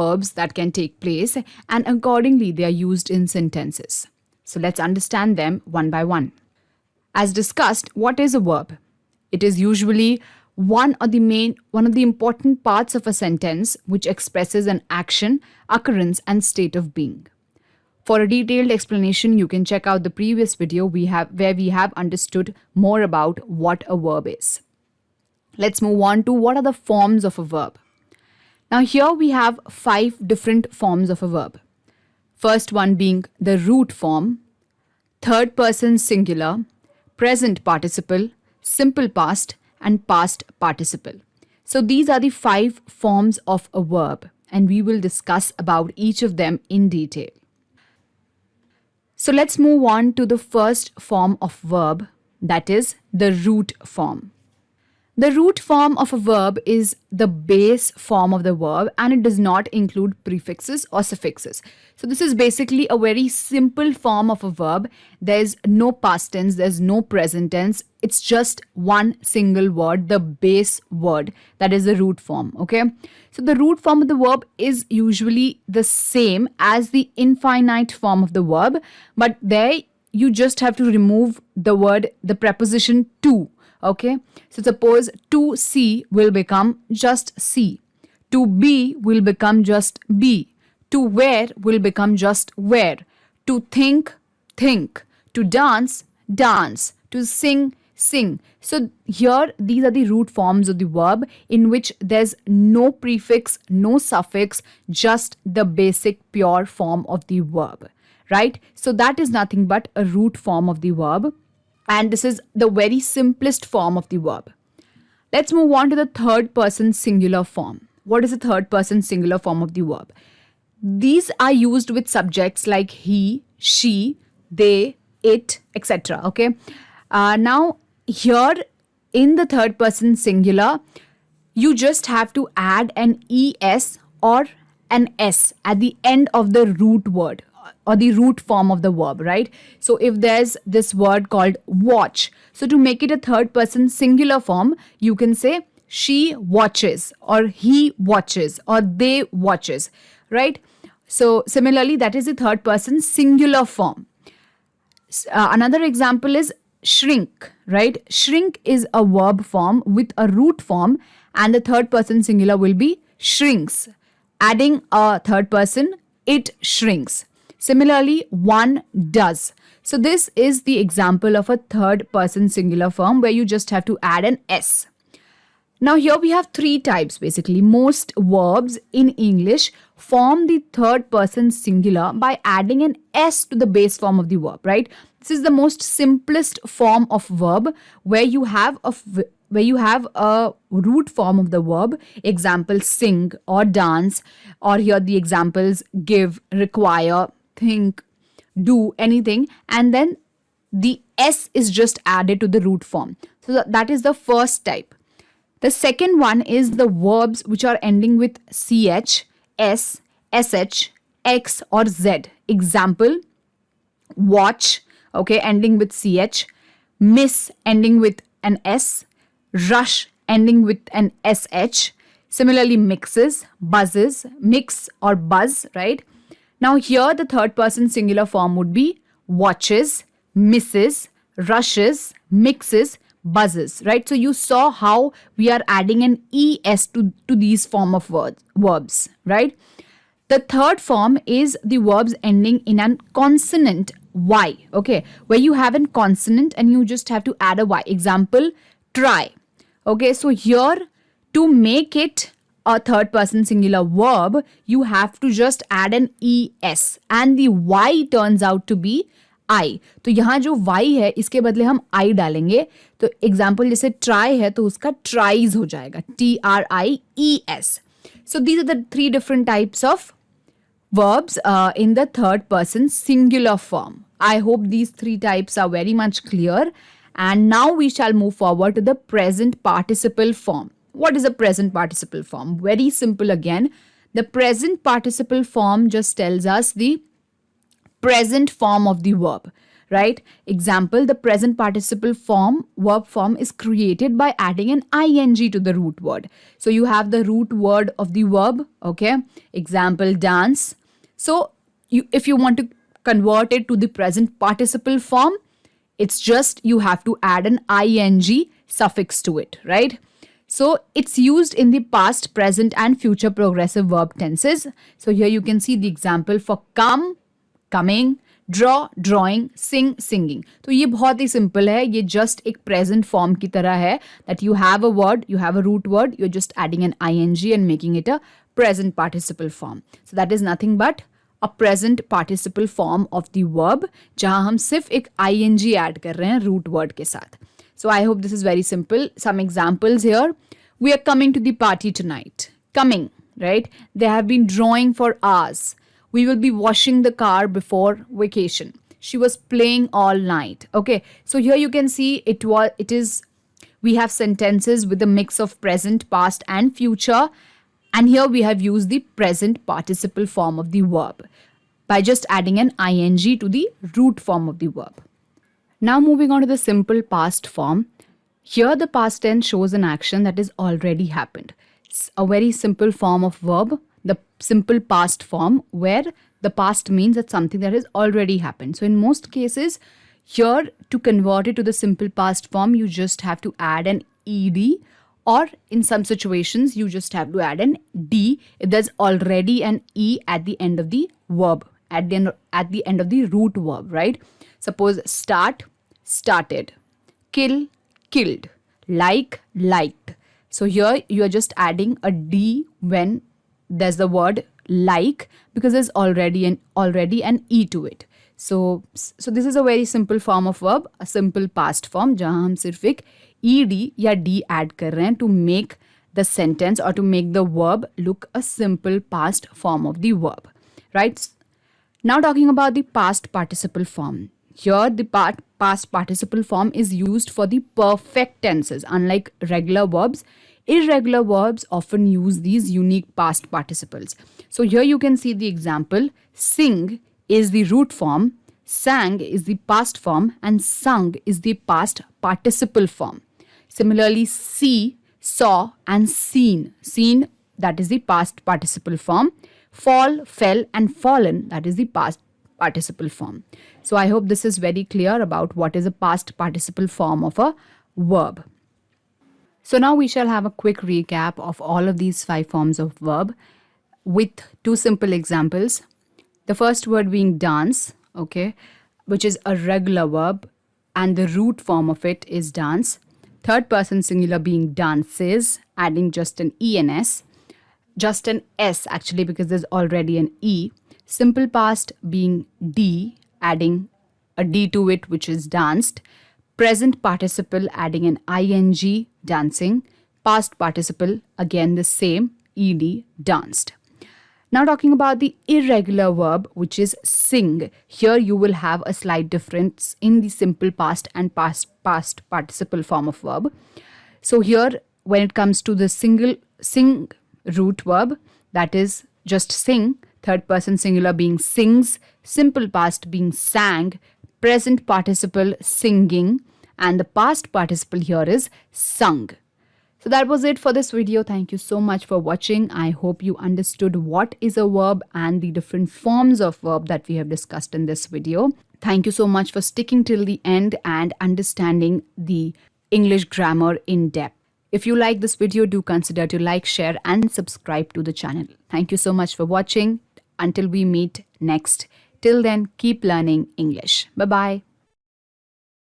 verbs that can take place, and accordingly they are used in sentences. So let's understand them one by one. As discussed, what is a verb? It is usually one of the important parts of a sentence which expresses an action, occurrence, and state of being. For a detailed explanation, you can check out the previous video where we have understood more about what a verb is. Let's move on to what are the forms of a verb. Now here we have 5 different forms of a verb. First one being the root form, third person singular, present participle, simple past, and past participle. So these are the 5 forms of a verb, and we will discuss about each of them in detail. So let's move on to the first form of verb, that is the root form. The root form of a verb is the base form of the verb, and it does not include prefixes or suffixes. So this is basically a very simple form of a verb. There's no past tense, there's no present tense. It's just one single word, the base word, that is the root form, okay? So the root form of the verb is usually the same as the infinite form of the verb, but there you just have to remove the preposition to. Okay, so suppose to see will become just see, to be will become just be, to wear will become just wear, to think, think, to dance, dance, to sing, sing. So here these are the root forms of the verb in which there's no prefix, no suffix, just the basic pure form of the verb, right? So that is nothing but a root form of the verb. And this is the very simplest form of the verb. Let's move on to the third person singular form. What is the third person singular form of the verb? These are used with subjects like he, she, they, it, etc. Okay. Now here in the third person singular, you just have to add an es or an s at the end of the root word or the root form of the verb, right? So if there's this word called watch, so to make it a third person singular form, you can say she watches or he watches or they watches, right? So similarly, that is the third person singular form. Another example is shrink, right? Shrink is a verb form with a root form, and the third person singular will be shrinks. Adding a third person, it shrinks. Similarly, one does. So this is the example of a third person singular form where you just have to add an s. Now here we have 3 types basically. Most verbs in English form the third person singular by adding an s to the base form of the verb, right? This is the most simplest form of verb where you have a root form of the verb. Example, sing or dance, or here the examples give, require, think, do, anything, and then the s is just added to the root form. So that is the first type. The second one is the verbs which are ending with ch, s, sh, x or z. Example, watch, okay, ending with ch, miss ending with an s, rush ending with an sh. Similarly, mixes, buzzes, mix or buzz, right? Now here the third person singular form would be watches, misses, rushes, mixes, buzzes, right? So you saw how we are adding an es to these form of verbs, right? The third form is the verbs ending in an consonant y, okay, where you have a consonant and you just have to add a y. Example, try. Okay, so here to make it a third person singular verb, you have to just add an es and the y turns out to be I. तो यहाँ जो y है इसके बदले हम I डालेंगे. तो example जैसे try है तो उसका tries हो जाएगा, TRIES. So these are the 3 different types of verbs in the third person singular form. I hope these 3 types are very much clear. And now we shall move forward to the present participle form. What is a present participle form? Very simple again. The present participle form just tells us the present form of the verb, right? Example, the present participle form, verb form is created by adding an ing to the root word. So you have the root word of the verb, okay? Example, dance. So if you want to convert it to the present participle form, it's just you have to add an ing suffix to it, right? So it's used in the past, present and future progressive verb tenses. So here you can see the example for come, coming, draw, drawing, sing, singing. तो ये बहुत ही simple है, ये just एक present form की तरह है that you have a word, you have a root word, you're just adding an ing and making it a present participle form. So that is nothing but a present participle form of the verb जहाँ हम सिर्फ एक ing add कर रहे हैं root word के साथ. So I hope this is very simple. Some examples here. We are coming to the party tonight. Coming, right? They have been drawing for hours. We will be washing the car before vacation. She was playing all night. Okay, so here you can see we have sentences with a mix of present, past and future. And here we have used the present participle form of the verb by just adding an ing to the root form of the verb. Now moving on to the simple past form. Here the past tense shows an action that has already happened. It's a very simple form of verb, the simple past form, where the past means that something that has already happened. So in most cases, here to convert it to the simple past form, you just have to add an ed, or in some situations, you just have to add an d if there's already an e at the end of the verb, at the end of the root verb, right? Suppose start, started, kill, killed, like, liked. So here you are just adding a d when there's the word like, because there's already an e to it. So this is a very simple form of verb, a simple past form जहाँ हम सिर्फ एक ed या d add कर रहे हैं to make the sentence or to make the verb look a simple past form of the verb, right? Now talking about the past participle form. Here the past participle form is used for the perfect tenses. Unlike regular verbs, irregular verbs often use these unique past participles. So here you can see the example. Sing is the root form, sang is the past form, and sung is the past participle form. Similarly, see, saw, and seen. Seen, that is the past participle form. Fall, fell, and fallen, that is the past participle form. So I hope this is very clear about what is a past participle form of a verb. So now we shall have a quick recap of all of these 5 forms of verb with 2 simple examples. The first word being dance, okay, which is a regular verb and the root form of it is dance. Third person singular being dances, adding just an ENS. Just an S actually because there's already an E. Simple past being D, adding a D to it, which is danced. Present participle adding an ing, dancing. Past participle, again the same, ed, danced. Now talking about the irregular verb, which is sing. Here you will have a slight difference in the simple past and past participle form of verb. So here, when it comes to the sing root verb, that is just sing, third person singular being sings, simple past being sang, present participle singing, and the past participle here is sung. So that was it for this video. Thank you so much for watching. I hope you understood what is a verb and the different forms of verb that we have discussed in this video. Thank you so much for sticking till the end and understanding the English grammar in depth. If you like this video, do consider to like, share and subscribe to the channel. Thank you so much for watching. Until we meet next. Till then, keep learning English. Bye-bye.